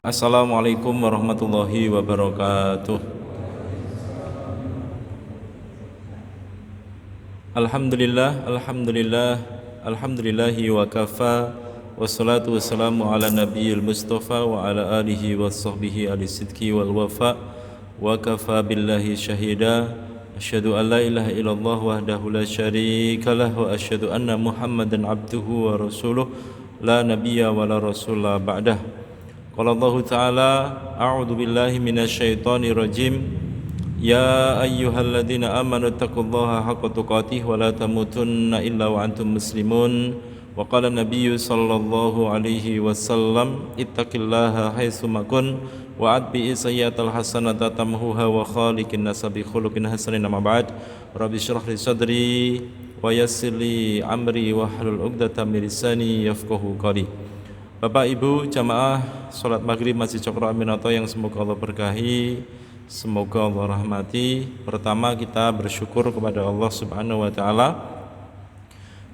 Assalamualaikum warahmatullahi wabarakatuh. Alhamdulillahi wa kafa. Wassalatu wassalamu ala nabiyil mustafa wa ala alihi wa sahbihi alisidki wal wafa. Wa kafa billahi syahida. Asyhadu an la ilaha illallah wahdahu la syarikalah. Wa asyhadu anna muhammadan abduhu wa rasuluh. La nabiyya wa la rasulah ba'dah. Qala Allah Ta'ala, a'udzu billahi minasyaitonir rajim. Ya ayyuhalladzina amanu taqullaha haqqa tuqatih wa la tamutunna illa wa antum muslimun. Wa qala nabiyyu sallallahu alaihi wasallam, ittaqillaha haitsu ma kun wa atbi'i sayyi'atal hasanata tamhuha wa khaliqin nasa bi khuluqin hasanin. Amma ba'd. Rabbi shrah li sadri wa yassir li amri wahlul 'uqdatam min lisani yafqahu qawli. Bapak Ibu jamaah salat maghrib Masjid Cokro Aminoto yang semoga Allah berkahi, semoga Allah rahmati. Pertama kita bersyukur kepada Allah Subhanahu wa taala.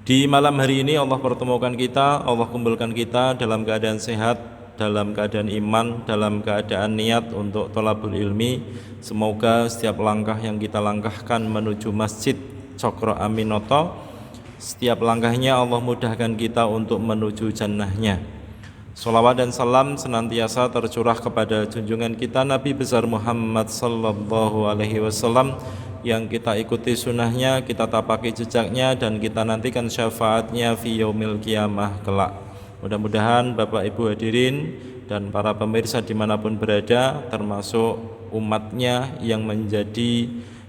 Di malam hari ini Allah pertemukan kita, Allah kumpulkan kita dalam keadaan sehat, dalam keadaan iman, dalam keadaan niat untuk thalabul ilmi. Semoga setiap langkah yang kita langkahkan menuju Masjid Cokro Aminoto, setiap langkahnya Allah mudahkan kita untuk menuju jannahnya. Salawat dan salam senantiasa tercurah kepada junjungan kita Nabi besar Muhammad sallallahu alaihi wasallam, yang kita ikuti sunnahnya, kita tapaki jejaknya, dan kita nantikan syafaatnya fi yaumil qiyamah kelak. Mudah-mudahan Bapak Ibu hadirin dan para pemirsa dimanapun berada, termasuk umatnya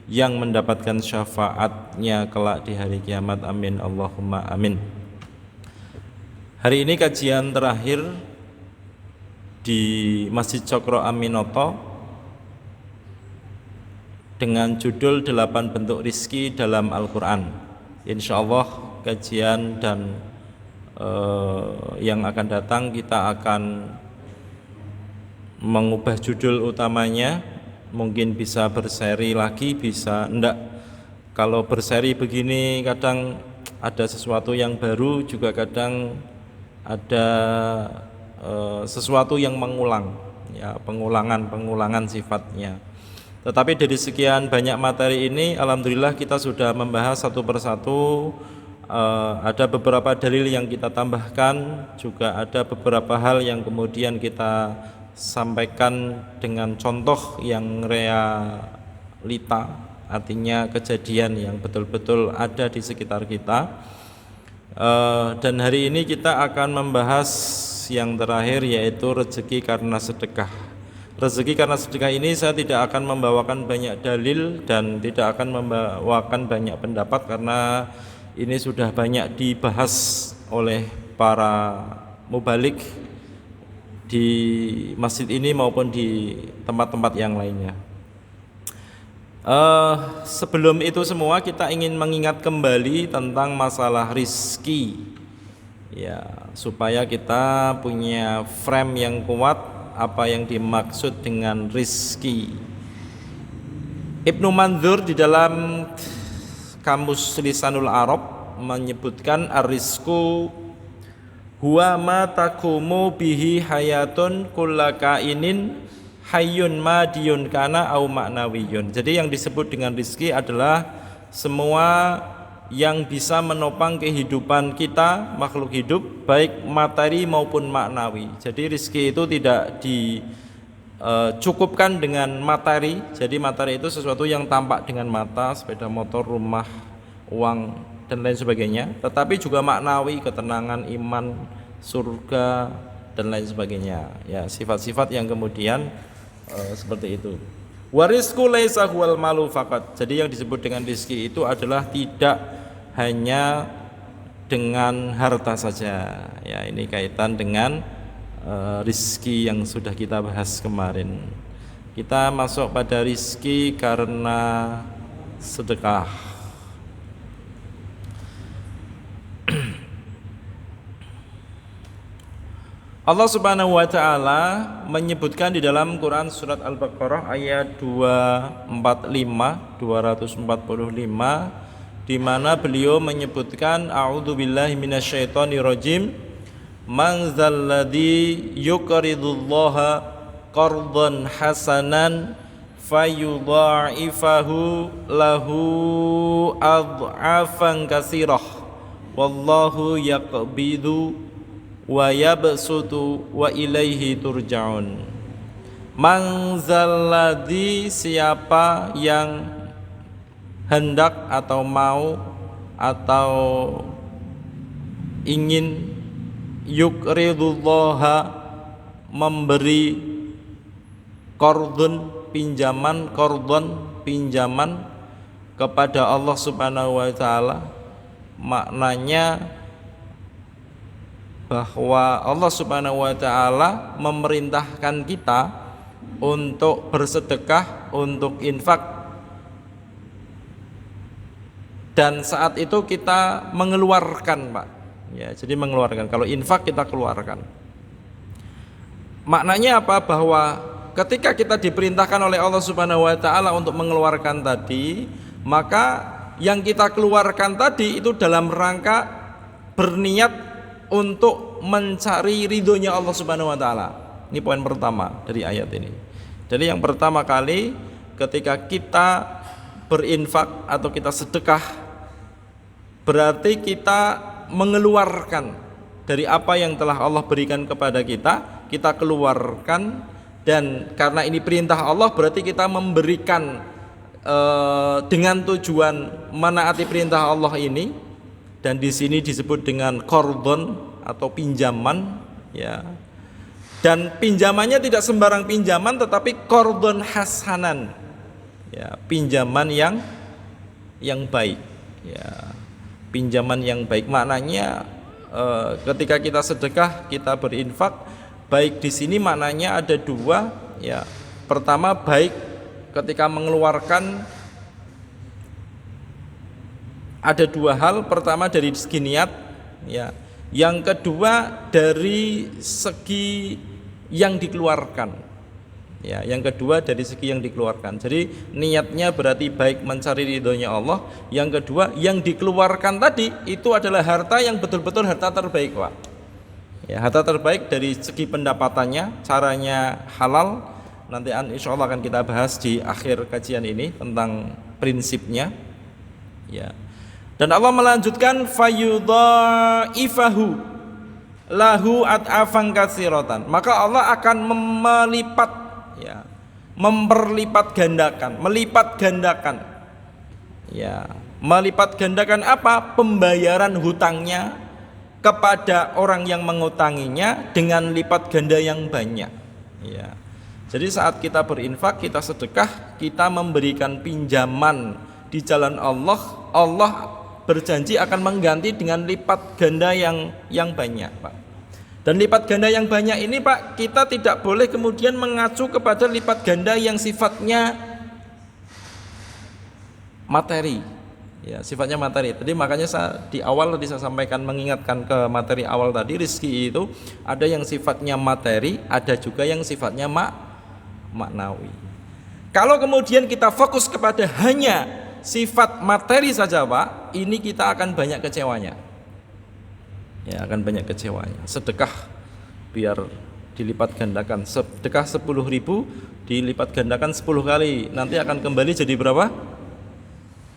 yang mendapatkan syafaatnya kelak di hari kiamat. Amin Allahumma amin. Hari ini kajian terakhir di Masjid Cokro Aminoto dengan judul 8 bentuk rizki dalam Al-Quran. Insya Allah kajian dan yang akan datang kita akan mengubah judul utamanya. Mungkin bisa berseri lagi, bisa enggak. Kalau berseri begini kadang ada sesuatu yang baru, juga kadang ada sesuatu yang mengulang, ya, pengulangan sifatnya. Tetapi dari sekian banyak materi ini, alhamdulillah kita sudah membahas satu persatu. Ada beberapa dalil yang kita tambahkan, juga ada beberapa hal yang kemudian kita sampaikan dengan contoh yang realita, artinya kejadian yang betul-betul ada di sekitar kita. Dan hari ini kita akan membahas yang terakhir, yaitu rezeki karena sedekah. Rezeki karena sedekah ini saya tidak akan membawakan banyak dalil dan tidak akan membawakan banyak pendapat, karena ini sudah banyak dibahas oleh para mubalik di masjid ini maupun di tempat-tempat yang lainnya. Sebelum itu semua kita ingin mengingat kembali tentang masalah rizki, ya, supaya kita punya frame yang kuat apa yang dimaksud dengan rizki. Ibnu Mandzur di dalam Kamus Lisanul Arab menyebutkan ar-rizku huwa ma taqumu bihi hayatun kullakainin hayyun madiyun kana au ma'nawiyun. Jadi yang disebut dengan rizki adalah semua yang bisa menopang kehidupan kita, makhluk hidup, baik materi maupun maknawi. Jadi rizki itu tidak dicukupkan dengan materi. Jadi materi itu sesuatu yang tampak dengan mata, sepeda motor, rumah, uang, dan lain sebagainya. Tetapi juga maknawi, ketenangan, iman, surga, dan lain sebagainya. Ya, sifat-sifat yang kemudian seperti itu. Warizqu laisa huwal malu faqat. Jadi yang disebut dengan rizki itu adalah tidak hanya dengan harta saja. Ya, ini kaitan dengan rizki yang sudah kita bahas kemarin. Kita masuk pada rizki karena sedekah. Allah Subhanahu wa taala menyebutkan di dalam Quran surat Al-Baqarah ayat 245 di mana beliau menyebutkan a'udzubillahi minasyaitonirrajim, man dzalladzi yuqridullaha qardhan hasanan fayudha'ifahu lahu ad'afan katsirah wallahu yaqbidu wa yabsutu wa ilaihi turja'un. Man zalladzi, siapa yang hendak atau mau atau ingin yukridullaha, memberi qardun, pinjaman, qardun, pinjaman kepada Allah Subhanahu wa taala. Maknanya bahwa Allah Subhanahu wa taala memerintahkan kita untuk bersedekah, untuk infak, dan saat itu kita mengeluarkan, Pak. Ya, jadi mengeluarkan. Kalau infak kita keluarkan. Maknanya apa? Bahwa ketika kita diperintahkan oleh Allah Subhanahu wa taala untuk mengeluarkan tadi, maka yang kita keluarkan tadi itu dalam rangka berniat untuk mencari ridhonya Allah Subhanahu wa taala. Ini poin pertama dari ayat ini. Jadi yang pertama kali ketika kita berinfak atau kita sedekah, berarti kita mengeluarkan dari apa yang telah Allah berikan kepada kita, kita keluarkan, dan karena ini perintah Allah berarti kita memberikan dengan tujuan menaati perintah Allah ini, dan di sini disebut dengan qardhon atau pinjaman, ya. Dan pinjamannya tidak sembarang pinjaman, tetapi qardhon hasanan, ya, pinjaman yang baik, ya, pinjaman yang baik. Maknanya ketika kita sedekah, kita berinfak, baik di sini maknanya ada dua, ya. Pertama, baik ketika mengeluarkan ada dua hal. Pertama dari segi niat, ya. Yang kedua dari segi yang dikeluarkan, ya. Yang kedua dari segi yang dikeluarkan. Jadi niatnya berarti baik mencari ridhonya Allah. Yang kedua yang dikeluarkan tadi itu adalah harta yang betul-betul harta terbaik, Pak. Ya, harta terbaik dari segi pendapatannya, caranya halal. Nanti insya Allah akan kita bahas di akhir kajian ini tentang prinsipnya, ya. Dan Allah melanjutkan fayudha'ifahu lahu ad'afan katsiratan. Maka Allah akan melipat, ya, memperlipat gandakan, melipat gandakan, ya, melipat gandakan apa? Pembayaran hutangnya kepada orang yang mengutanginya dengan lipat ganda yang banyak, ya. Jadi saat kita berinfak, kita sedekah, kita memberikan pinjaman di jalan Allah, Allah berjanji akan mengganti dengan lipat ganda yang banyak, Pak. Dan lipat ganda yang banyak ini, Pak, kita tidak boleh kemudian mengacu kepada lipat ganda yang sifatnya materi, ya, sifatnya materi. Tadi makanya di awal tadi saya sampaikan, mengingatkan ke materi awal tadi, rezeki itu ada yang sifatnya materi, ada juga yang sifatnya maknawi. Kalau kemudian kita fokus kepada hanya sifat materi saja, Pak, ini kita akan banyak kecewanya, ya, akan banyak kecewanya. Sedekah biar dilipat gandakan, sedekah 10.000 dilipat gandakan 10 kali, nanti akan kembali jadi berapa?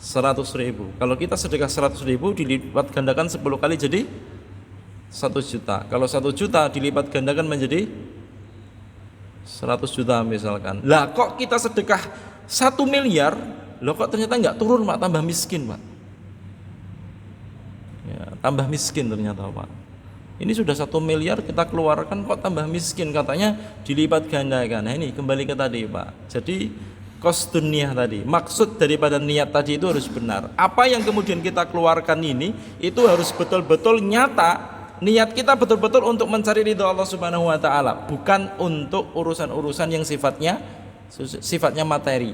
100.000. Kalau kita sedekah 100.000 dilipat gandakan 10 kali jadi 1 juta. Kalau 1 juta dilipat gandakan menjadi 100 juta misalkan. Lah kok kita sedekah 1 miliar, loh kok ternyata nggak turun, Pak, tambah miskin, Pak. Ya, tambah miskin ternyata, Pak. Ini sudah 1 miliar kita keluarkan kok tambah miskin, katanya dilipat gandakan. Nah ini kembali ke tadi, Pak. Jadi kos dunia tadi, maksud daripada niat tadi itu harus benar. Apa yang kemudian kita keluarkan ini itu harus betul-betul nyata. Niat kita betul-betul untuk mencari ridho Allah Subhanahu wa taala, bukan untuk urusan-urusan yang sifatnya materi.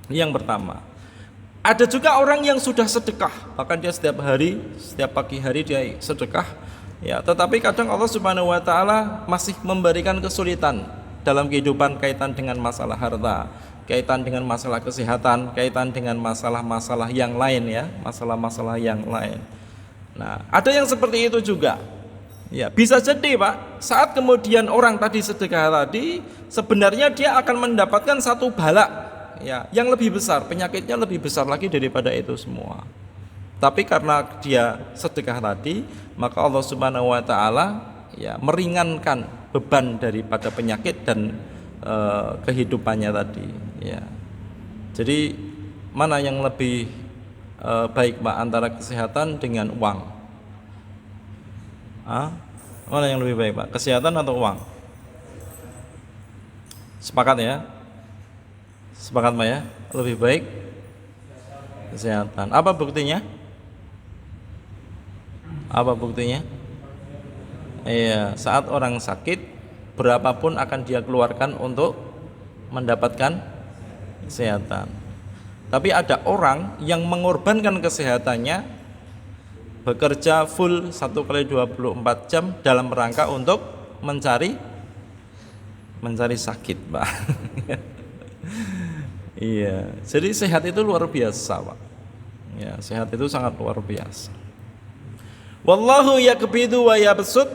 Yang pertama. Ada juga orang yang sudah sedekah, bahkan dia setiap hari, setiap pagi hari dia sedekah, ya, tetapi kadang Allah Subhanahu wa taala masih memberikan kesulitan dalam kehidupan, kaitan dengan masalah harta, kaitan dengan masalah kesehatan, kaitan dengan masalah-masalah yang lain, ya, masalah-masalah yang lain. Nah, ada yang seperti itu juga. Ya, bisa jadi Pak, saat kemudian orang tadi sedekah tadi, sebenarnya dia akan mendapatkan satu bala, ya, yang lebih besar, penyakitnya lebih besar lagi daripada itu semua. Tapi karena dia sedekah tadi, maka Allah Subhanahu wa taala ya meringankan beban daripada penyakit dan kehidupannya tadi, ya. Jadi mana yang lebih baik Pak antara kesehatan dengan uang? Mana yang lebih baik Pak? Kesehatan atau uang? Sepakat ya? Sepakat Pak ya? Lebih baik kesehatan. Apa buktinya? Apa buktinya? Iya, saat orang sakit, berapapun akan dia keluarkan untuk mendapatkan kesehatan. Tapi ada orang yang mengorbankan kesehatannya, bekerja full 1 kali 24 jam dalam rangka untuk mencari sakit Pak. Iya, jadi sehat itu luar biasa Pak. Ya, sehat itu sangat luar biasa. Wallahu yaqbidu wa yabsut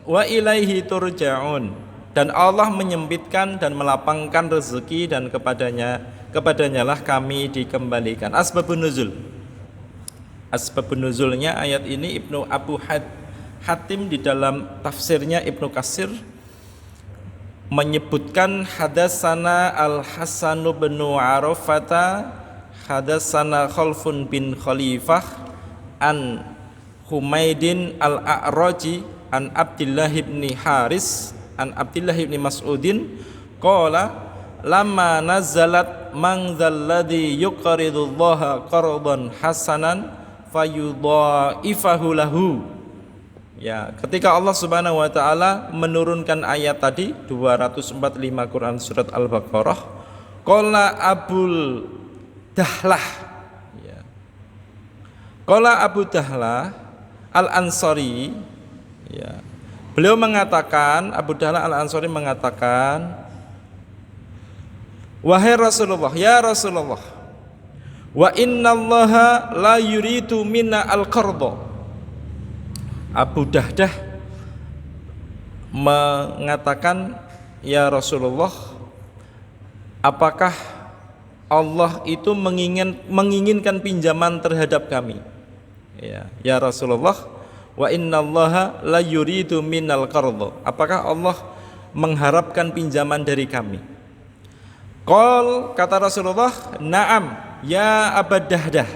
wa ilaihi turja'un. Dan Allah menyempitkan dan melapangkan rezeki dan kepadanya lah kami dikembalikan. Asbabun nuzul. Asbabun nuzulnya ayat ini Ibnu Abu Hatim di dalam tafsirnya Ibnu Katsir menyebutkan hadasana Al-Hasan bin Arafata hadasana Khalfun bin Khalifah an Humaidin Al-A'raji an Abdullah bin Haris an Abdullah bin Mas'udin qala lamma nazalat man dzalladzi yuqridullaha qardan hasanan fayudha'ifahu lahu. Ya, ketika Allah Subhanahu wa taala menurunkan ayat tadi 245 Quran surat Al-Baqarah, qala Abul Dahlah, ya. Qala Abu Dahlah Al-Ansari, ya. Beliau mengatakan, Abu Dahlah Al-Ansari mengatakan, wahai Rasulullah, ya Rasulullah, wa innallaha la yuridu minna al-qarda. Abu Dahdah mengatakan, ya Rasulullah, apakah Allah itu menginginkan pinjaman terhadap kami? Ya Rasulullah, wa innallaha la yuridu minnal qarda. Apakah Allah mengharapkan pinjaman dari kami? Qal, kata Rasulullah, na'am ya Abu Dahdah.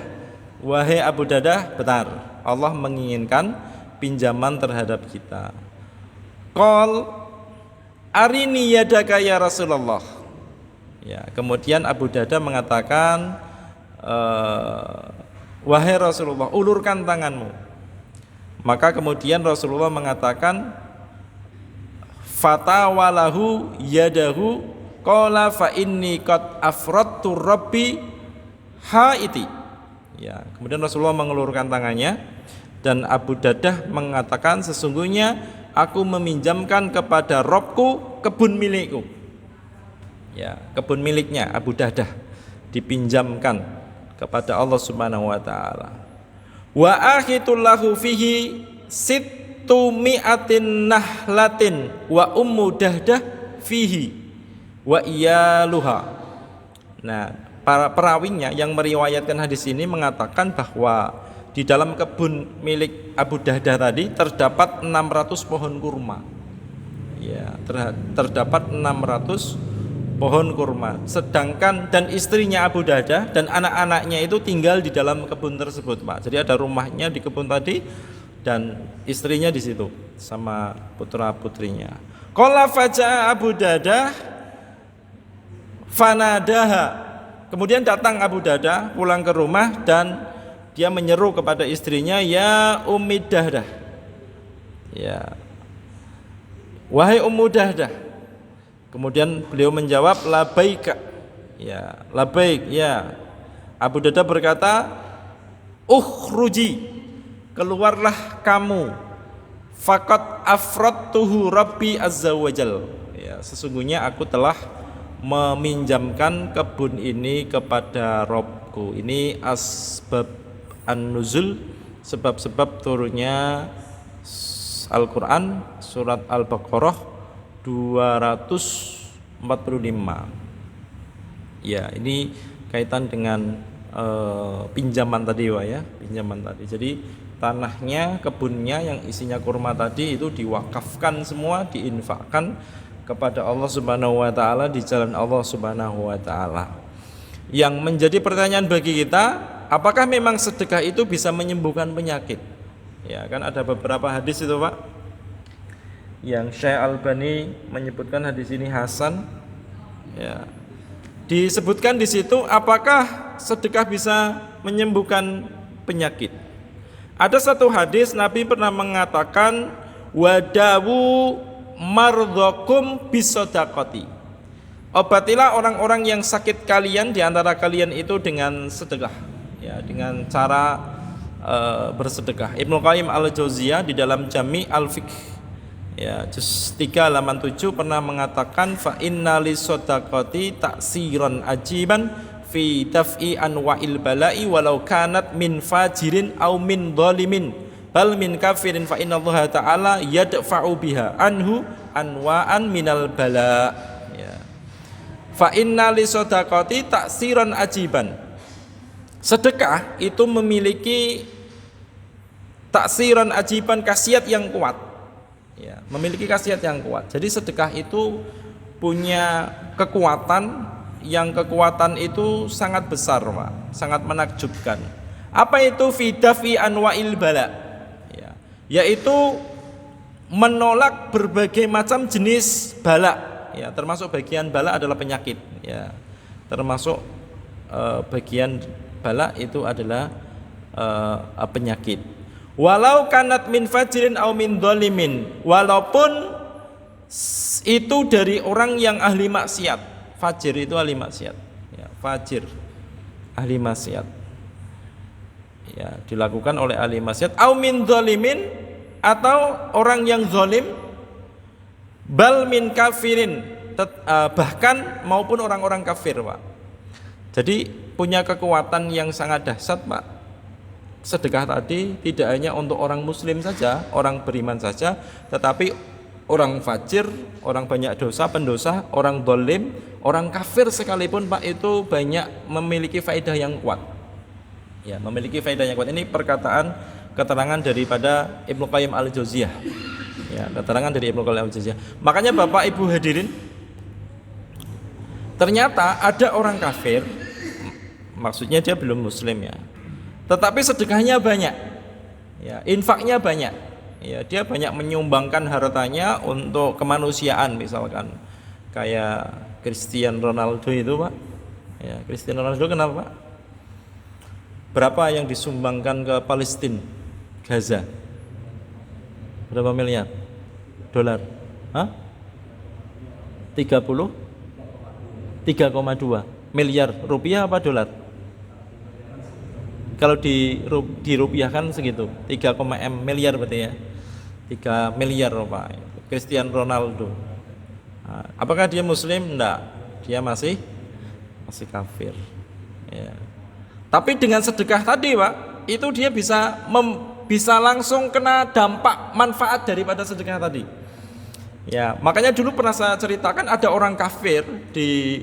Wahai Abu Dahdah, benar, Allah menginginkan pinjaman terhadap kita. Qal arini yadaka ya Rasulullah. Ya, kemudian Abu Dahdah mengatakan, wahai Rasulullah, ulurkan tanganmu. Maka kemudian Rasulullah mengatakan, fatawalahu yadahu qala fa inni qad afradtu rabbi haiti. Ya, kemudian Rasulullah mengulurkan tangannya dan Abu Dahdah mengatakan, sesungguhnya aku meminjamkan kepada Robku kebun milikku. Ya, kebun miliknya Abu Dahdah dipinjamkan kepada Allah Subhanahu wa taala. Wa akhitullahu fihi sittu mi'atin nahlatin wa ummu Dahdah fihi wa iyaluha. Nah, para perawinya yang meriwayatkan hadis ini mengatakan bahwa di dalam kebun milik Abu Dahdah tadi terdapat 600 pohon kurma. Ya, terdapat 600 pohon kurma. Sedangkan dan istrinya Abu Dahdah dan anak-anaknya itu tinggal di dalam kebun tersebut, Pak. Jadi ada rumahnya di kebun tadi dan istrinya di situ sama putra-putrinya. Qala faja'a Abu Dahdah fanadaha. Kemudian datang Abu Dahdah pulang ke rumah dan dia menyeru kepada istrinya, ya Ummi Dahdah. Ya. Wahai Ummu Dahdah. Kemudian beliau menjawab, labaika. Ya, labaik, ya. Abu Dahdah berkata, ukhruji, keluarlah kamu. Faqad afradtuhu Rabbi azza wajal. Ya, sesungguhnya aku telah meminjamkan kebun ini kepada Robku. Ini asbab an-nuzul, sebab-sebab turunnya Al-Qur'an surat Al-Baqarah 245. Ya, ini kaitan dengan pinjaman tadi Pak ya, pinjaman tadi. Jadi tanahnya, kebunnya yang isinya kurma tadi itu diwakafkan semua, diinfakkan kepada Allah Subhanahu wa taala di jalan Allah Subhanahu wa taala. Yang menjadi pertanyaan bagi kita, apakah memang sedekah itu bisa menyembuhkan penyakit? Ya, kan ada beberapa hadis itu Pak, yang Syekh Albani menyebutkan hadis ini hasan. Ya, disebutkan di situ apakah sedekah bisa menyembuhkan penyakit. Ada satu hadis Nabi pernah mengatakan wadawu mardhakum bisadaqati. Obatilah orang-orang yang sakit kalian di antara kalian itu dengan sedekah. Ya, dengan cara bersedekah. Ibnu Qayyim Al-Jauziyah di dalam Jami' Al-Fiqh ya, juz 3 halaman 7 pernah mengatakan fa inna lisadaqati ta'siran ajiban fi daf'i anwa'il bala'i walau kanat min fajirin aw min dhalimin bal min kafirin fa inna Allah ta'ala yadfa'u biha anhu anwa'an minal bala' ya. Fa inna lisadaqati ta'siran ajiban. Sedekah itu memiliki taksiran ajiban, khasiat yang kuat. Ya, memiliki khasiat yang kuat. Jadi sedekah itu punya kekuatan, yang kekuatan itu sangat besar Pak, sangat menakjubkan. Apa itu fi dafi anwa'il bala? Ya, yaitu menolak berbagai macam jenis bala. Ya, termasuk bagian bala adalah penyakit. Ya, termasuk bagian bala itu adalah penyakit. Walau kanat min fajirin au min dhalimin, walaupun itu dari orang yang ahli maksiat. Fajir itu ahli maksiat ya, fajir ahli maksiat ya, dilakukan oleh ahli maksiat. Au min dhalimin, atau orang yang zalim. Bal min kafirin, bahkan maupun orang-orang kafir Pak. Jadi punya kekuatan yang sangat dahsyat Pak. Sedekah tadi tidak hanya untuk orang muslim saja, orang beriman saja, tetapi orang fajir, orang banyak dosa, pendosa, orang zalim, orang kafir sekalipun Pak, itu banyak memiliki faedah yang kuat. Ya, memiliki faedah yang kuat. Ini perkataan keterangan daripada Ibnu Qayyim Al-Jauziyah. Ya, keterangan dari Ibnu Qayyim Al-Jauziyah. Makanya Bapak Ibu hadirin, ternyata ada orang kafir, maksudnya dia belum muslim ya, tetapi sedekahnya banyak, ya, infaknya banyak, ya, dia banyak menyumbangkan hartanya untuk kemanusiaan, misalkan kayak Cristiano Ronaldo itu Pak, ya, Cristiano Ronaldo kenapa Pak? Berapa yang disumbangkan ke Palestina, Gaza? Berapa miliar dolar? 3,2 miliar rupiah apa dolar? Kalau dirupiahkan segitu, 3,m miliar berarti ya. 3 miliar Pak. Cristiano Ronaldo. Nah, apakah dia muslim? Enggak. Dia masih kafir. Ya. Tapi dengan sedekah tadi Pak, itu dia bisa langsung kena dampak manfaat daripada sedekah tadi. Ya, makanya dulu pernah saya ceritakan ada orang kafir di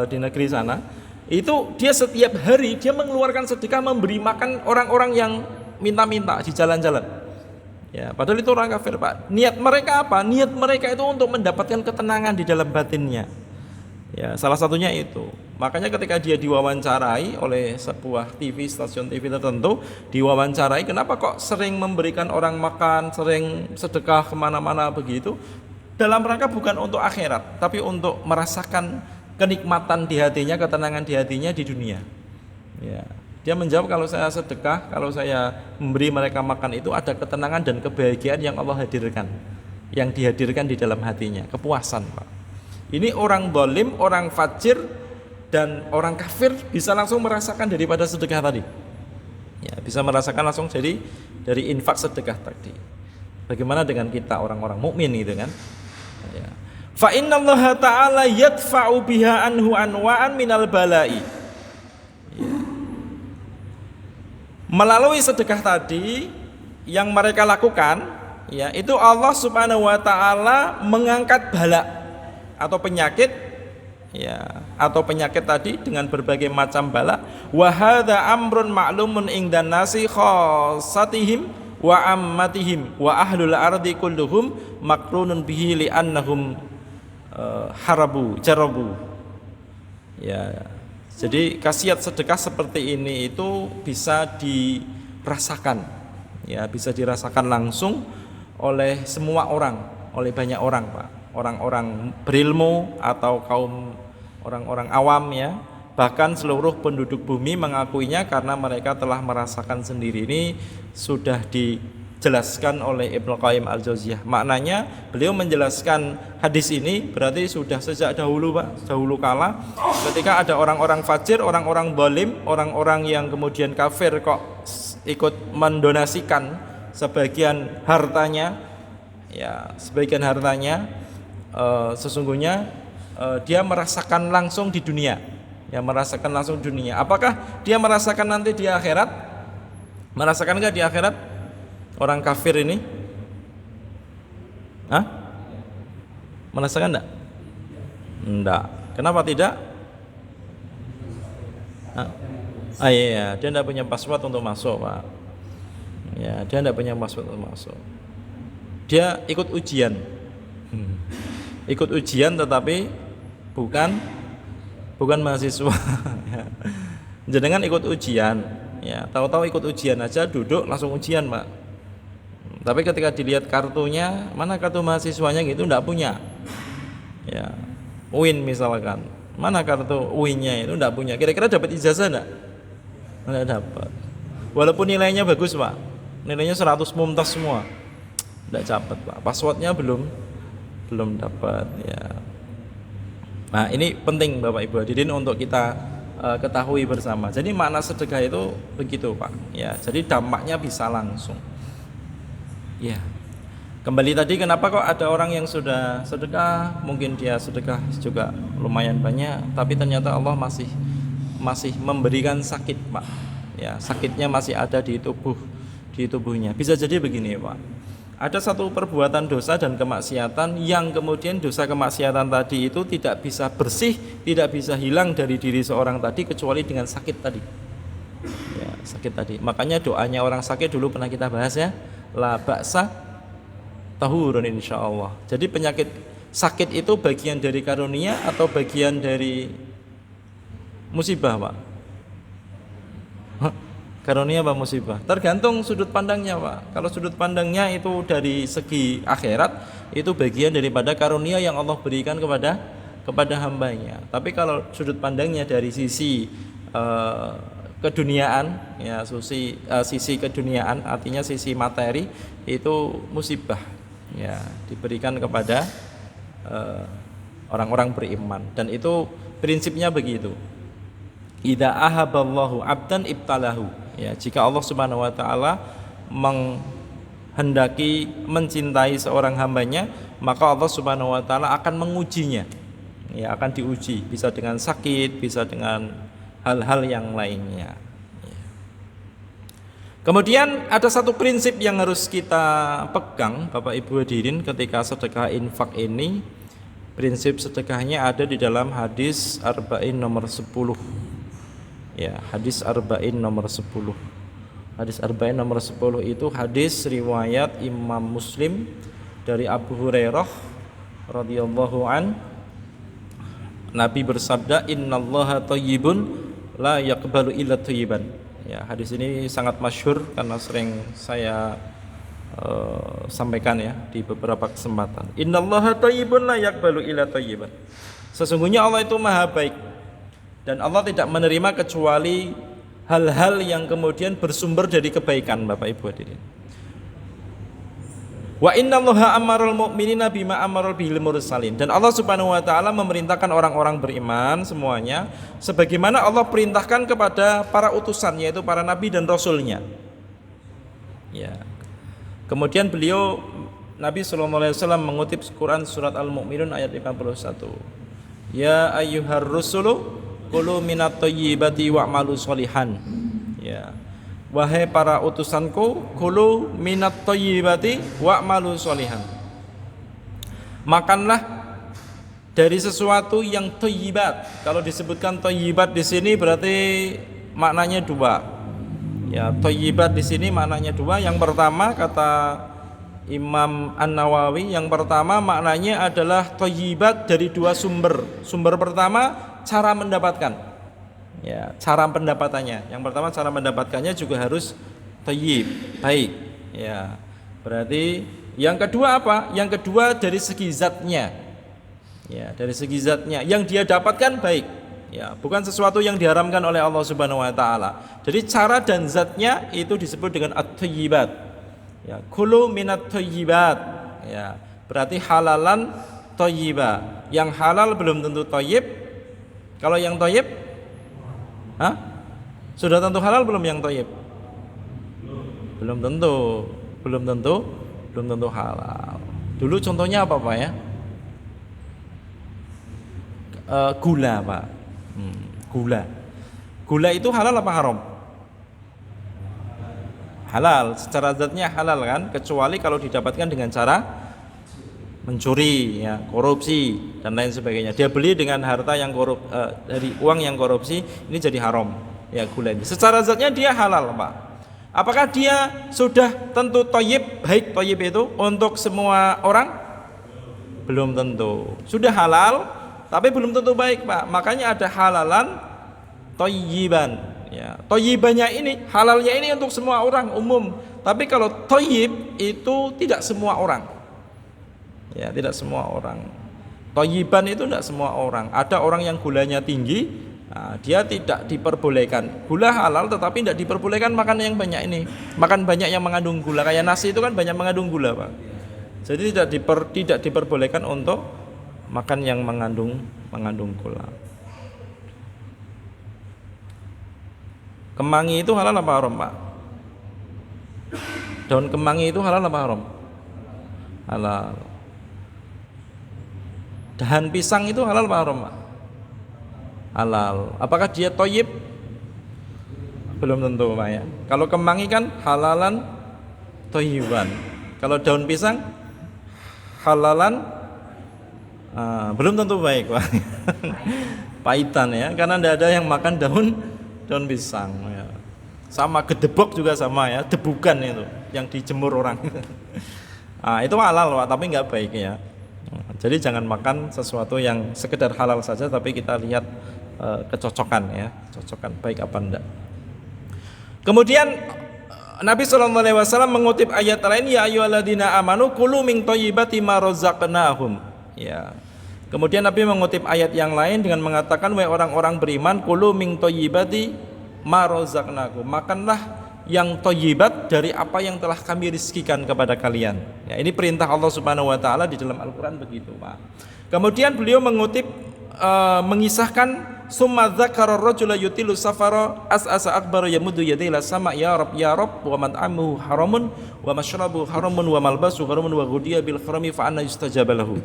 negeri sana. Itu dia setiap hari dia mengeluarkan sedekah memberi makan orang-orang yang minta-minta di jalan-jalan. Ya, padahal itu orang kafir Pak. Niat mereka apa? Niat mereka itu untuk mendapatkan ketenangan di dalam batinnya. Ya, salah satunya itu. Makanya ketika dia diwawancarai oleh sebuah TV, stasiun TV tertentu, diwawancarai, kenapa kok sering memberikan orang makan, sering sedekah kemana-mana begitu? Dalam rangka bukan untuk akhirat, tapi untuk merasakan kenikmatan di hatinya, ketenangan di hatinya di dunia. Ya. Dia menjawab, kalau saya sedekah, kalau saya memberi mereka makan, itu ada ketenangan dan kebahagiaan yang Allah hadirkan, yang dihadirkan di dalam hatinya, kepuasan Pak. Ini orang zalim, orang fajir, dan orang kafir bisa langsung merasakan daripada sedekah tadi. Ya, bisa merasakan langsung dari infak sedekah tadi. Bagaimana dengan kita orang-orang mukmin gitu kan? Ya. Fa innallaha ta'ala yadfa'u biha anhu anwa'an minal bala'i. Ya. Melalui sedekah tadi yang mereka lakukan, ya, itu Allah Subhanahu wa taala mengangkat bala atau penyakit, ya, atau penyakit tadi dengan berbagai macam bala. Wa hadza amrun ma'lumun indan nasi khassatihim wa ammatihim wa ahlul ardi kulluhum makrunun bihi li'annahum jarabu. Ya. Jadi khasiat sedekah seperti ini itu bisa dirasakan, ya, bisa dirasakan langsung oleh semua orang, oleh banyak orang, Pak. Orang-orang berilmu atau kaum orang-orang awam, ya. Bahkan seluruh penduduk bumi mengakuinya karena mereka telah merasakan sendiri. Ini sudah dijelaskan oleh Ibnu Qayyim Al-Jauziyah. Maknanya beliau menjelaskan hadis ini berarti sudah sejak dahulu, Pak, dahulu kala ketika ada orang-orang fajir, orang-orang zalim, orang-orang yang kemudian kafir kok ikut mendonasikan sebagian hartanya, ya, sebagian hartanya, sesungguhnya dia merasakan langsung di dunia, ya, merasakan langsung dunia. Apakah dia merasakan nanti di akhirat? Merasakan enggak di akhirat orang kafir ini? Hah? Merasakan enggak? Enggak. Kenapa tidak? Iya, dia enggak punya password untuk masuk, Pak. Ya, dia enggak punya password untuk masuk. Dia ikut ujian. Ikut ujian tetapi bukan mahasiswa. Jenengan ikut ujian, ya, tahu-tahu ikut ujian aja, duduk langsung ujian, Pak. Tapi ketika dilihat kartunya, mana kartu mahasiswanya gitu, enggak punya. Ya, UIN misalkan, mana kartu UIN-nya itu enggak punya. Kira-kira dapat ijazah enggak? Enggak dapat. Walaupun nilainya bagus, Pak. Nilainya 100 mumtaz semua. Enggak dapat, Pak. Passwordnya belum dapat, ya. Nah, ini penting Bapak Ibu hadirin untuk kita ketahui bersama. Jadi makna sedekah itu begitu, Pak. Ya, jadi dampaknya bisa langsung. Ya. Kembali tadi, kenapa kok ada orang yang sudah sedekah, mungkin dia sedekah juga lumayan banyak, tapi ternyata Allah masih memberikan sakit, Pak. Ya, sakitnya masih ada di tubuhnya. Bisa jadi begini, Pak. Ada satu perbuatan dosa dan kemaksiatan yang kemudian dosa kemaksiatan tadi itu tidak bisa bersih, tidak bisa hilang dari diri seorang tadi kecuali dengan sakit tadi. Ya, sakit tadi. Makanya doanya orang sakit dulu pernah kita bahas, ya. La ba'sa tahurun insyaallah. Jadi penyakit sakit itu bagian dari karunia atau bagian dari musibah, Pak? Karunia apa musibah? Tergantung sudut pandangnya, Pak. Kalau sudut pandangnya itu dari segi akhirat, itu bagian daripada karunia yang Allah berikan kepada hambanya. Tapi kalau sudut pandangnya dari sisi keduniaan, ya, sisi keduniaan, artinya sisi materi, itu musibah, ya, diberikan kepada orang-orang beriman. Dan itu prinsipnya begitu. Idza ahaballahu 'abdan ibtalahu. Ya, jika Allah Subhanahu wa taala menghendaki mencintai seorang hambanya, maka Allah Subhanahu wa taala akan mengujinya. Ya, akan diuji, bisa dengan sakit, bisa dengan hal-hal yang lainnya. Ya. Kemudian ada satu prinsip yang harus kita pegang, Bapak Ibu hadirin, ketika sedekah infak ini. Prinsip sedekahnya ada di dalam hadis Arba'in nomor 10. Ya, hadis Arba'in nomor 10. Hadis Arba'in nomor 10 itu hadis riwayat Imam Muslim dari Abu Hurairah radhiyallahu an. Nabi bersabda, "Innallaha thayyibun la yaqbalu illa thayyiban." Ya, hadis ini sangat masyhur karena sering saya sampaikan, ya, di beberapa kesempatan. Innallaha thayyibun la yaqbalu illa thayyiban. Sesungguhnya Allah itu maha baik dan Allah tidak menerima kecuali hal-hal yang kemudian bersumber dari kebaikan, Bapak Ibu hadirin. Wa innallaha amarul mu'minina bima amaral bihil mursalin. Dan Allah Subhanahu wa taala memerintahkan orang-orang beriman semuanya sebagaimana Allah perintahkan kepada para utusan, yaitu para nabi dan rasulnya. Ya. Kemudian beliau, Nabi sallallahu alaihi wasallam, mengutip Quran surat Al-Mu'minun ayat 51. Ya ayyuhar rusulu qulu minat thayyibati wa'malu sholihan. Ya. wahai para utusanku, kulu minat thayyibati wa'malu sholihan. Makanlah dari sesuatu yang thayyibat. Kalau disebutkan thayyibat di sini berarti maknanya dua. Ya, thayyibat di sini maknanya dua. Yang pertama kata Imam An-Nawawi, yang pertama maknanya adalah thayyibat dari dua sumber. Sumber pertama cara mendapatkan. Ya, cara pendapatannya. Yang pertama cara mendapatkannya juga harus thayyib, baik. Ya. Berarti yang kedua apa? Yang kedua dari segi zatnya. Ya, dari segi zatnya yang dia dapatkan baik. Ya, bukan sesuatu yang diharamkan oleh Allah Subhanahu wa taala. Jadi cara dan zatnya itu disebut dengan at-thayyibat. Ya, kulu minat thayyibat. Ya, berarti halalan thayyiba. Yang halal belum tentu thayyib. Kalau yang thayyib, sudah tentu halal belum yang thayyib? Belum tentu, belum tentu halal. Dulu contohnya apa Pak ya? Gula Pak. Gula itu halal apa haram? Halal, secara zatnya halal kan, kecuali kalau didapatkan dengan cara mencuri, ya, korupsi dan lain sebagainya. Dia beli dengan harta yang dari uang yang korupsi, ini jadi haram. Ya, gula ini. Secara zatnya dia halal, Pak. Apakah dia sudah tentu thayyib, baik thayyib itu untuk semua orang? Belum tentu. Sudah halal, tapi belum tentu baik, Pak. Makanya ada halalan thayyiban. Ya, thayyibannya ini, halalnya ini untuk semua orang umum. Tapi kalau thayyib itu tidak semua orang. Ya, tidak semua orang. Thayyiban itu tidak semua orang. Ada orang yang gulanya tinggi, nah, dia tidak diperbolehkan. Gula halal tetapi tidak diperbolehkan makan yang banyak ini. Makan banyak yang mengandung gula. Kayak nasi itu kan banyak mengandung gula, Pak. Jadi tidak diperbolehkan untuk makan yang mengandung gula. Kemangi itu halal apa haram, Pak? Daun kemangi itu halal apa haram? Halal. Dahan pisang itu halal apa haram, Pak? Halal. Apakah dia thayyib? Belum tentu, Pak ya. Kalau kemangi kan halalan thayyiban. Kalau daun pisang halalan belum tentu baik, Pak. Pahitan ya, karena tidak ada yang makan daun pisang ya. Sama gedebok juga sama ya, debukan itu yang dijemur orang. Itu halal, Pak, tapi nggak baik ya. Jadi jangan makan sesuatu yang sekedar halal saja, tapi kita lihat kecocokan ya, cocokan baik apa enggak. Kemudian Nabi SAW mengutip ayat lain, ya ayyuhalladzina amanu kulu min thayyibati ma razaqnahum. Ya. Kemudian Nabi mengutip ayat yang lain dengan mengatakan, wahai orang-orang beriman, kulu min thayyibati ma razaqnakum. Makanlah yang thayyibat dari apa yang telah kami rizkikan kepada kalian. Ya, ini perintah Allah Subhanahu wa taala di dalam Al-Qur'an begitu, Pak. Kemudian beliau mengutip mengisahkan summa dzakara ar-rajula yutilu safara as'asa akbaru yamuddu yadayhi ila sama ya rab wa mat'amuhu haramun wa mashrabuhu haramun wa malbasuhu haramun wa ghudiya bil harami fa anna yustajaba lahu.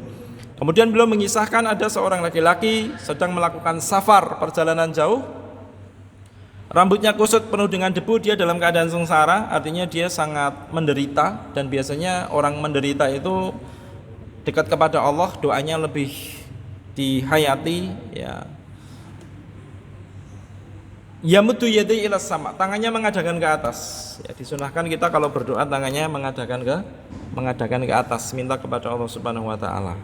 Kemudian beliau mengisahkan ada seorang laki-laki sedang melakukan safar, perjalanan jauh. Rambutnya kusut penuh dengan debu, dia dalam keadaan sengsara, artinya dia sangat menderita. Dan biasanya orang menderita itu dekat kepada Allah, doanya lebih dihayati ya. Yamuddu yadayhi ila sama, tangannya mengadakan ke atas ya. Disunahkan kita kalau berdoa tangannya mengadakan ke atas, minta kepada Allah Subhanahu wa taala.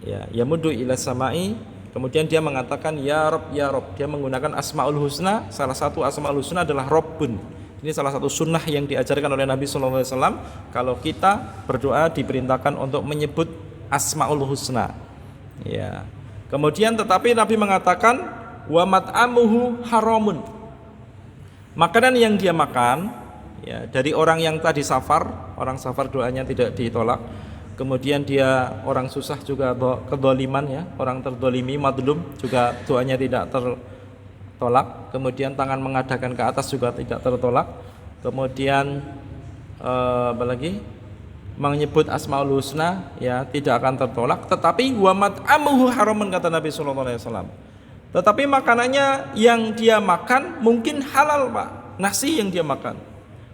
Ya, yamuddu ila samai. Kemudian dia mengatakan ya Rabb, dia menggunakan Asmaul Husna. Salah satu Asmaul Husna adalah Rabbun. Ini salah satu sunnah yang diajarkan oleh Nabi SAW. Kalau kita berdoa diperintahkan untuk menyebut Asmaul Husna ya. Kemudian tetapi Nabi mengatakan wa mat'amuhu haramun. Makanan yang dia makan ya, dari orang yang tadi safar, orang safar doanya tidak ditolak. Kemudian dia orang susah juga kedoliman ya, orang terdolimi madlum juga doanya tidak tertolak. Kemudian tangan mengadakan ke atas juga tidak tertolak. Kemudian apa lagi, menyebut Asmaul Husna ya tidak akan tertolak. Tetapi wa mat'amuhu haramun kata Nabi SAW. Tetapi makanannya yang dia makan mungkin halal, Pak. nasi yang dia makan.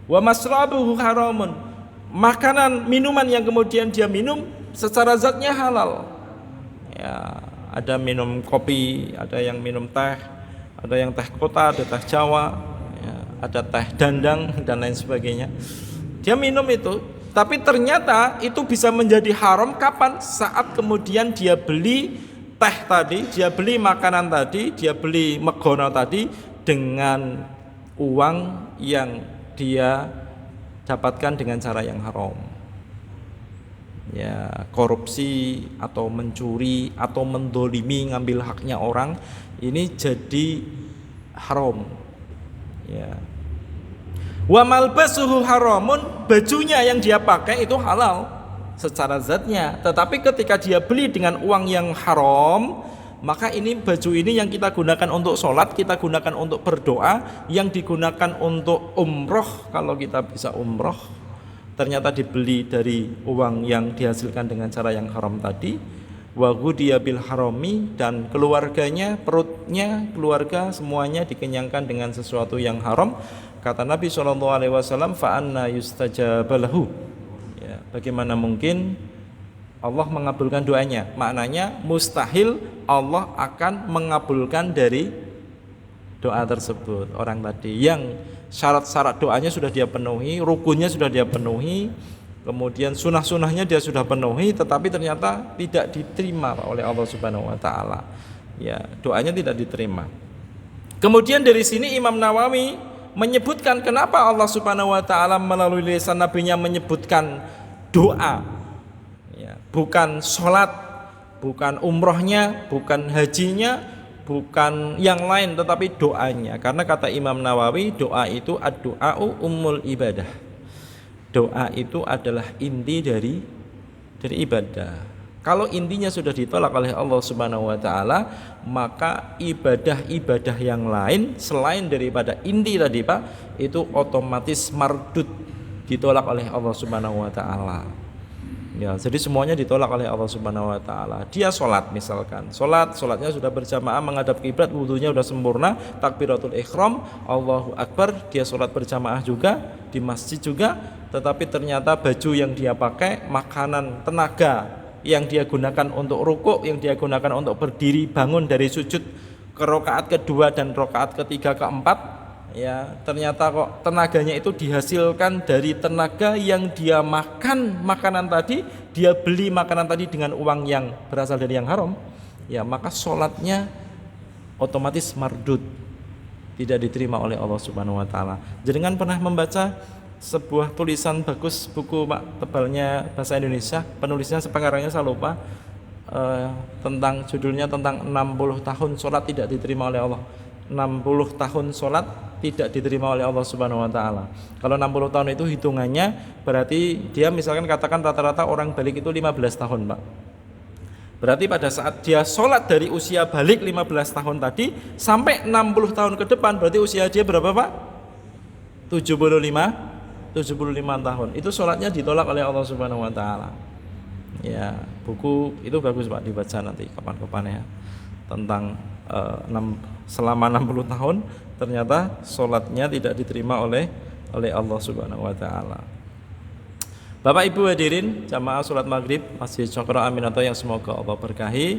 Wa masrabuhu haramun, makanan minuman yang kemudian dia minum secara zatnya halal. Ya, ada minum kopi, ada yang minum teh, ada yang teh kota, ada teh Jawa, ya, ada teh dandang dan lain sebagainya. Dia minum itu, tapi ternyata itu bisa menjadi haram kapan? Saat kemudian dia beli teh tadi, dia beli makanan tadi, dia beli megono tadi dengan uang yang dia dapatkan dengan cara yang haram. Ya, korupsi atau mencuri atau mendolimi, ngambil haknya orang, ini jadi haram. Ya. Wa malbasuhu haramun, bajunya yang dia pakai itu halal secara zatnya, tetapi ketika dia beli dengan uang yang haram, maka ini baju ini yang kita gunakan untuk sholat, kita gunakan untuk berdoa, yang digunakan untuk umroh kalau kita bisa umroh, ternyata dibeli dari uang yang dihasilkan dengan cara yang haram tadi. Wa ghudiya bil harami, dan keluarganya, perutnya, keluarga semuanya dikenyangkan dengan sesuatu yang haram. Kata Nabi SAW, fa anna yustajabalahu. Ya, bagaimana mungkin Allah mengabulkan doanya? Maknanya mustahil Allah akan mengabulkan dari doa tersebut. Orang tadi yang syarat-syarat doanya sudah dia penuhi, rukunnya sudah dia penuhi, kemudian sunah-sunahnya dia sudah penuhi, tetapi ternyata tidak diterima oleh Allah Subhanahu wa taala. Ya, doanya tidak diterima. Kemudian dari sini Imam Nawawi menyebutkan kenapa Allah Subhanahu wa taala melalui lisan nabinya menyebutkan doa. Ya, bukan sholat, bukan umrohnya, bukan hajinya, bukan yang lain, tetapi doanya. Karena kata Imam Nawawi, doa itu ad-du'a'u ummul ibadah. Doa itu adalah inti dari ibadah. Kalau intinya sudah ditolak oleh Allah Subhanahu wa taala, maka ibadah-ibadah yang lain selain daripada inti tadi Pak, itu otomatis mardud, ditolak oleh Allah Subhanahu wa taala. Ya, jadi semuanya ditolak oleh Allah Subhanahu wa taala. Dia sholat misalkan, sholatnya sudah berjamaah menghadap kiblat, wudunya sudah sempurna, takbiratul ihram, Allahu akbar, dia sholat berjamaah juga di masjid juga, tetapi ternyata baju yang dia pakai, makanan, tenaga yang dia gunakan untuk rukuk, yang dia gunakan untuk berdiri bangun dari sujud ke rakaat kedua dan rakaat ketiga keempat, ya ternyata kok tenaganya itu dihasilkan dari tenaga yang dia makan makanan tadi, dia beli makanan tadi dengan uang yang berasal dari yang haram, ya maka sholatnya otomatis mardud, tidak diterima oleh Allah Subhanahu wa taala. Jenengan pernah membaca sebuah tulisan bagus, buku Pak, tebalnya bahasa Indonesia, penulisnya pengarangnya saya lupa, tentang judulnya tentang 60 tahun sholat tidak diterima oleh Allah. 60 tahun sholat tidak diterima oleh Allah Subhanahu wa taala. Kalau 60 tahun itu hitungannya berarti dia misalkan katakan rata-rata orang balik itu 15 tahun Pak. Berarti pada saat dia sholat dari usia balik 15 tahun tadi sampai 60 tahun ke depan, berarti usia dia berapa Pak? 75 tahun. Itu sholatnya ditolak oleh Allah Subhanahu wa taala. Ya, buku itu bagus Pak, dibaca nanti kapan-kapan ya. Tentang selama 60 tahun ternyata sholatnya tidak diterima oleh Allah Subhanahu wa taala. Bapak Ibu hadirin jamaah sholat maghrib Masjid Syokro Aminato yang semoga Allah berkahi.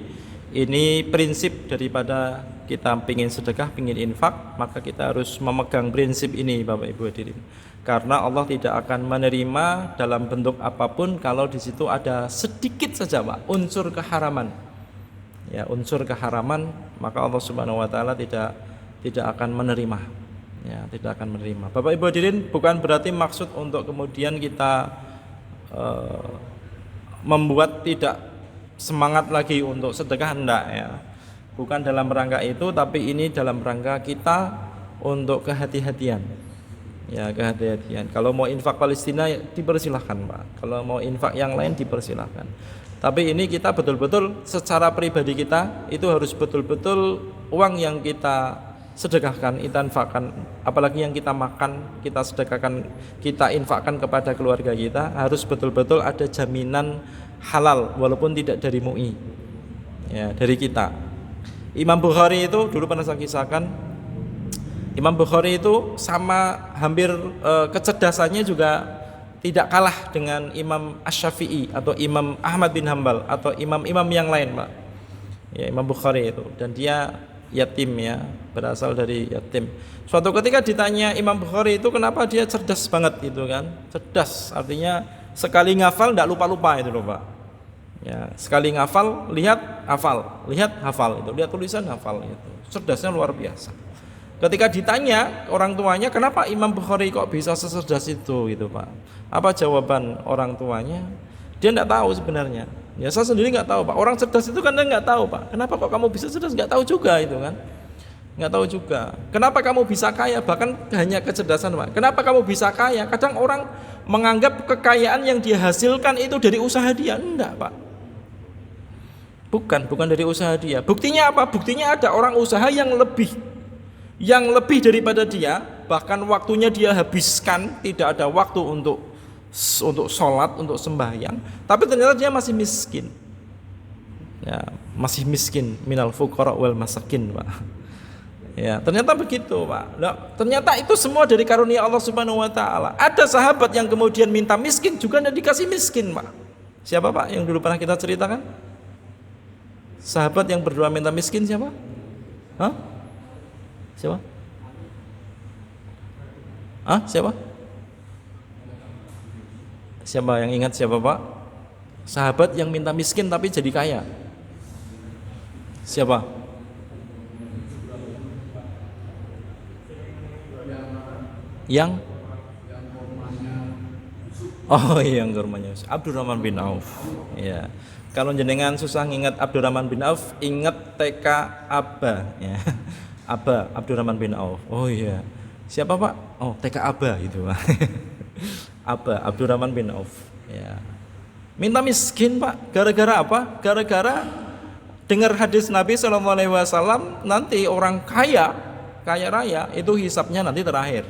Ini prinsip daripada kita pingin sedekah, pingin infak, maka kita harus memegang prinsip ini Bapak Ibu hadirin. Karena Allah tidak akan menerima dalam bentuk apapun kalau di situ ada sedikit saja Pak unsur keharaman. Ya, unsur keharaman, maka Allah Subhanahu wa taala tidak akan menerima. Ya, tidak akan menerima. Bapak Ibu hadirin, bukan berarti maksud untuk kemudian kita membuat tidak semangat lagi untuk sedekah, enggak ya. Bukan dalam rangka itu, tapi ini dalam rangka kita untuk kehati-hatian. Ya, kehati-hatian. Kalau mau infak Palestina ya dipersilahkan Pak. Kalau mau infak yang lain dipersilahkan. Tapi ini kita betul-betul secara pribadi kita itu harus betul-betul uang yang kita sedekahkan, kita infakkan, apalagi yang kita makan, kita sedekahkan, kita infakkan kepada keluarga kita, harus betul-betul ada jaminan halal walaupun tidak dari MUI. Ya, dari kita. Imam Bukhari itu dulu pernah saya kisahkan, Imam Bukhari itu sama hampir kecerdasannya juga tidak kalah dengan Imam Asy-Syafi'i atau Imam Ahmad bin Hambal atau imam-imam yang lain, Pak. Ya, Imam Bukhari itu, dan dia yatim ya, berasal dari yatim. Suatu ketika ditanya Imam Bukhari itu kenapa dia cerdas banget gitu kan. Cerdas artinya sekali ngafal tidak lupa-lupa itu loh, Pak. Ya, sekali ngafal, lihat hafal, lihat hafal itu, lihat tulisan hafal itu. Cerdasnya luar biasa. Ketika ditanya orang tuanya, kenapa Imam Bukhari kok bisa secerdas itu gitu, Pak? Apa jawaban orang tuanya? Dia tidak tahu sebenarnya. Ya, saya sendiri nggak tahu, Pak. Orang cerdas itu kan nggak tahu, Pak. Kenapa kok kamu bisa cerdas? Nggak tahu juga itu kan. Nggak tahu juga. Kenapa kamu bisa kaya? Bahkan hanya kecerdasan, Pak. Kenapa kamu bisa kaya? Kadang orang menganggap kekayaan yang dia hasilkan itu dari usaha dia. Enggak, Pak. Bukan dari usaha dia. Buktinya apa? Buktinya ada orang usaha yang lebih daripada dia, bahkan waktunya dia habiskan, tidak ada waktu untuk sholat, untuk sembahyang, tapi ternyata dia masih miskin. Ya, masih miskin, minal fuqara wal masakin, Pak. Ya, ternyata begitu, Pak. Nah, ternyata itu semua dari karunia Allah Subhanahu wa taala. Ada sahabat yang kemudian minta miskin juga dan dikasih miskin, Pak. Siapa, Pak, yang dulu pernah kita ceritakan? Sahabat yang berdoa minta miskin siapa? Hah? Siapa? Siapa? Siapa yang ingat siapa, Pak? Sahabat yang minta miskin tapi jadi kaya. Siapa? Yang yang kurmanya Abdurrahman bin Auf. Ya. Kalau jenengan susah ingat Abdurrahman bin Auf, ingat TK Aba ya. Aba Abdurrahman bin Auf. Oh iya. Siapa, Pak? Oh, TK Aba itu, Pak. Aba Abdurrahman bin Auf. Ya. Minta miskin, Pak. Gara-gara apa? Gara-gara dengar hadis Nabi SAW, nanti orang kaya raya itu hisapnya nanti terakhir.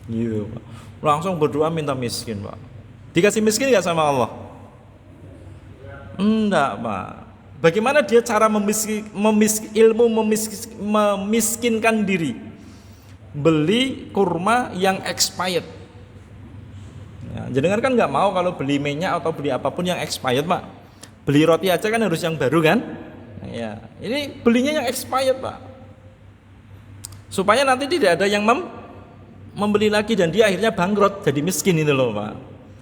Gitu, Pak. Langsung berdoa minta miskin, Pak. Dikasih miskin enggak sama Allah? Enggak, Pak. Bagaimana dia cara memiskinkan diri? Beli kurma yang expired. Ya, jenengan kan nggak mau kalau beli minyak atau beli apapun yang expired, Pak. Beli roti aja kan harus yang baru kan? Ya, ini belinya yang expired, Pak. Supaya nanti tidak ada yang membeli lagi dan dia akhirnya bangkrut, jadi miskin itu loh, Pak.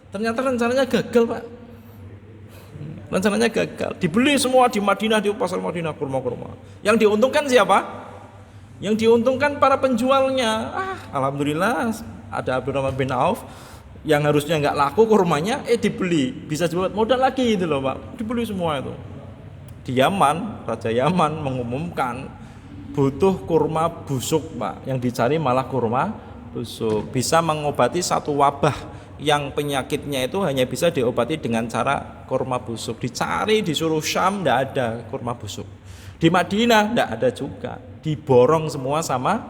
Ternyata rencananya gagal, Pak. Rencananya gagal. Dibeli semua di Madinah, di pasar Madinah kurma-kurma. Yang diuntungkan siapa? Yang diuntungkan para penjualnya. Alhamdulillah ada Abdurrahman bin Auf yang harusnya nggak laku kurmanya, dibeli, bisa buat modal lagi itu loh, Pak. Dibeli semua itu. Di Yaman, Raja Yaman mengumumkan butuh kurma busuk, Pak. Yang dicari malah kurma busuk. Bisa mengobati satu wabah yang penyakitnya itu hanya bisa diobati dengan cara kurma busuk. Dicari di suruh Syam, tidak ada kurma busuk. Di Madinah tidak ada juga. Diborong semua sama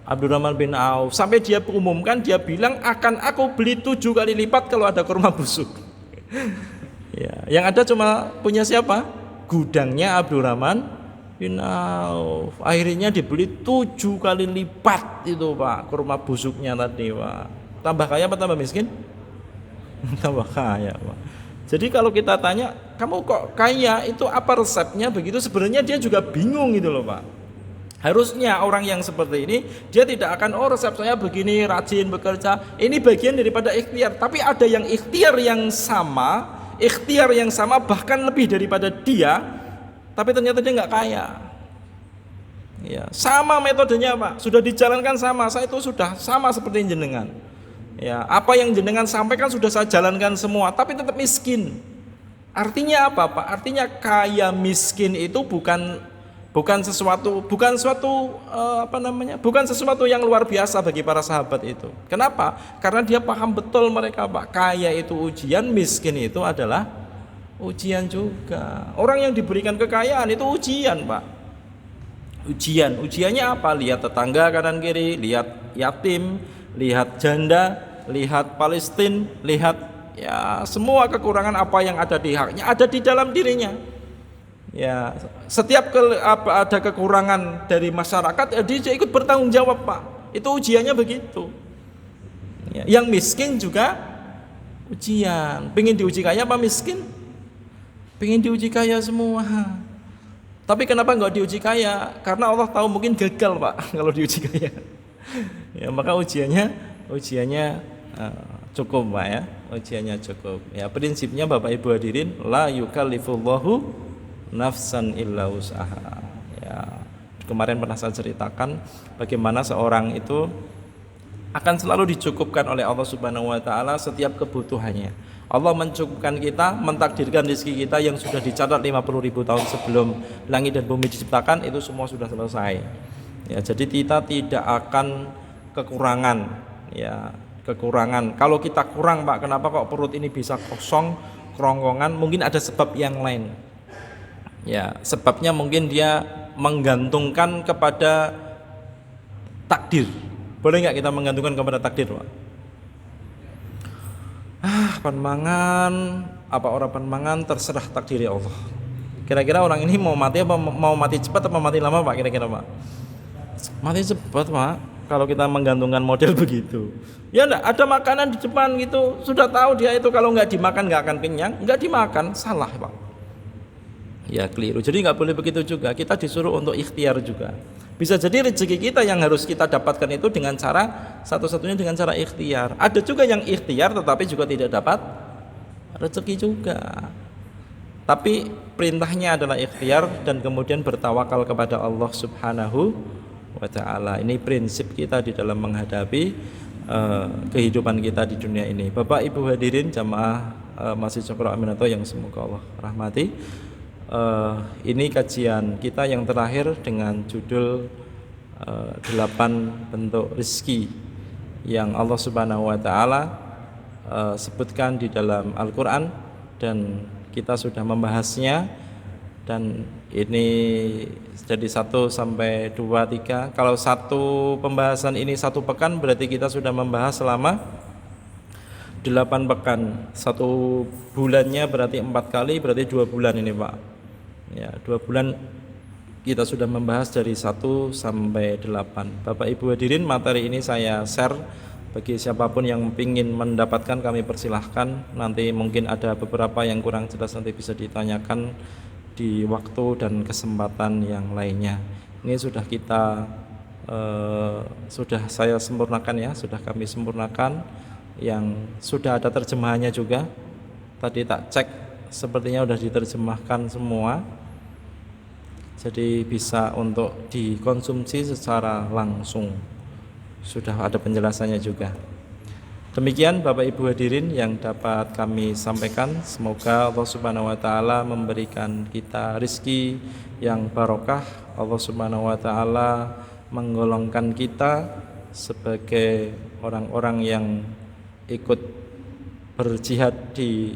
Abdurrahman bin Auf. Sampai dia umumkan, dia bilang akan aku beli 7 kali lipat kalau ada kurma busuk. Ya, yang ada cuma punya siapa? Gudangnya Abdurrahman bin Auf. Akhirnya dibeli 7 kali lipat itu, Pak, kurma busuknya tadi, Pak. Tambah kaya apa tambah miskin? Tambah kaya, Pak. Jadi kalau kita tanya, kamu kok kaya, itu apa resepnya begitu? Sebenarnya dia juga bingung gitu loh, Pak. Harusnya orang yang seperti ini, dia tidak akan, resep saya begini, rajin bekerja. Ini bagian daripada ikhtiar. Tapi ada yang ikhtiar yang sama bahkan lebih daripada dia, tapi ternyata dia nggak kaya. Ya, sama metodenya, Pak. Sudah dijalankan sama, saya itu sudah sama seperti jenengan. Ya, apa yang jenengan sampaikan sudah saya jalankan semua, tapi tetap miskin. Artinya apa, Pak? Artinya kaya miskin itu bukan sesuatu yang luar biasa bagi para sahabat itu. Kenapa? Karena dia paham betul mereka, Pak. Kaya itu ujian, miskin itu adalah ujian juga. Orang yang diberikan kekayaan itu ujian, Pak. Ujiannya apa? Lihat tetangga kanan kiri, lihat yatim, lihat janda, lihat Palestina, lihat ya semua kekurangan apa yang ada di haknya ada di dalam dirinya. Ya, setiap ada kekurangan dari masyarakat, ya dia ikut bertanggung jawab, Pak. Itu ujiannya begitu. Ya, yang miskin juga ujian. Pengen diuji kaya apa miskin? Pengen diuji kaya semua. Tapi kenapa nggak diuji kaya? Karena Allah tahu mungkin gagal, Pak, kalau diuji kaya. Ya, maka ujiannya cukup, Pak ya. Ujiannya cukup. Ya, prinsipnya Bapak Ibu hadirin, la yukallifullahu nafsan illa usaha. Ya, kemarin pernah saya ceritakan bagaimana seorang itu akan selalu dicukupkan oleh Allah Subhanahu wa taala setiap kebutuhannya. Allah mencukupkan kita, mentakdirkan rezeki kita yang sudah dicatat 50.000 tahun sebelum langit dan bumi diciptakan, itu semua sudah selesai. Ya, jadi kita tidak akan kekurangan, ya, kekurangan. Kalau kita kurang, Pak, kenapa kok perut ini bisa kosong, kerongkongan? Mungkin ada sebab yang lain. Ya, sebabnya mungkin dia menggantungkan kepada takdir. Boleh nggak kita menggantungkan kepada takdir, Pak? Panmangan apa orang panmangan terserah takdir ya Allah. Kira-kira orang ini mau mati apa mau mati cepat atau mati lama, Pak? Kira-kira, Pak? Mati cepat, Pak. Kalau kita menggantungkan model begitu. Ya enggak, ada makanan di depan gitu, sudah tahu dia itu kalau nggak dimakan nggak akan kenyang, nggak dimakan, salah, Pak. Ya, keliru. Jadi nggak boleh begitu juga. Kita disuruh untuk ikhtiar juga. Bisa jadi rezeki kita yang harus kita dapatkan itu dengan cara satu-satunya dengan cara ikhtiar. Ada juga yang ikhtiar tetapi juga tidak dapat rezeki juga. Tapi perintahnya adalah ikhtiar dan kemudian bertawakal kepada Allah Subhanahu wa taala. Ini prinsip kita di dalam menghadapi kehidupan kita di dunia ini. Bapak Ibu hadirin jamaah Masjid Syukur Aminato yang semoga Allah rahmati. Ini kajian kita yang terakhir dengan judul 8 bentuk rezeki yang Allah Subhanahu wa taala sebutkan di dalam Al-Qur'an, dan kita sudah membahasnya, dan ini jadi 1 sampai 2, 3. Kalau satu pembahasan ini 1 pekan, berarti kita sudah membahas selama 8 pekan. 1 bulannya berarti 4 kali, berarti 2 bulan ini, Pak. Ya, 2 bulan kita sudah membahas dari 1 sampai 8. Bapak Ibu hadirin, materi ini saya share bagi siapapun yang ingin mendapatkan, kami persilahkan. Nanti mungkin ada beberapa yang kurang jelas, nanti bisa ditanyakan di waktu dan kesempatan yang lainnya. Ini sudah kita sudah saya sempurnakan ya, sudah kami sempurnakan, yang sudah ada terjemahannya juga. Tadi tak cek, sepertinya sudah diterjemahkan semua, jadi bisa untuk dikonsumsi secara langsung. Sudah ada penjelasannya juga. Demikian Bapak Ibu hadirin yang dapat kami sampaikan. Semoga Allah Subhanahu wa taala memberikan kita rizki yang barokah. Allah Subhanahu wa taala menggolongkan kita sebagai orang-orang yang ikut berjihad di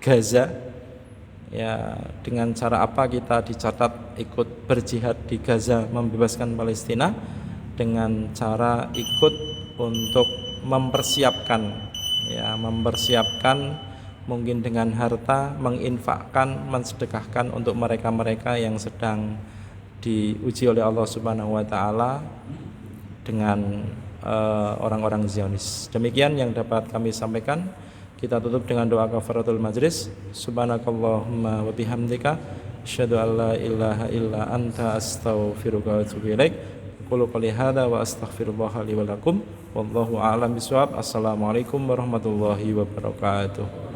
Gaza. Ya, dengan cara apa kita dicatat ikut berjihad di Gaza membebaskan Palestina? Dengan cara ikut untuk mempersiapkan, ya, mempersiapkan mungkin dengan harta, menginfakkan, mensedekahkan untuk mereka-mereka yang sedang diuji oleh Allah Subhanahu wa taala dengan orang-orang Zionis. Demikian yang dapat kami sampaikan. Kita tutup dengan doa kafaratul majlis. Subhanakallahumma wa bihamdika asyhadu an la ilaha illa anta astaghfiruka wa atubu ilaik. Qul qouli hadza wa astaghfirullah li wa lakum wallahu a'lam bishawab. Assalamualaikum warahmatullahi wabarakatuh.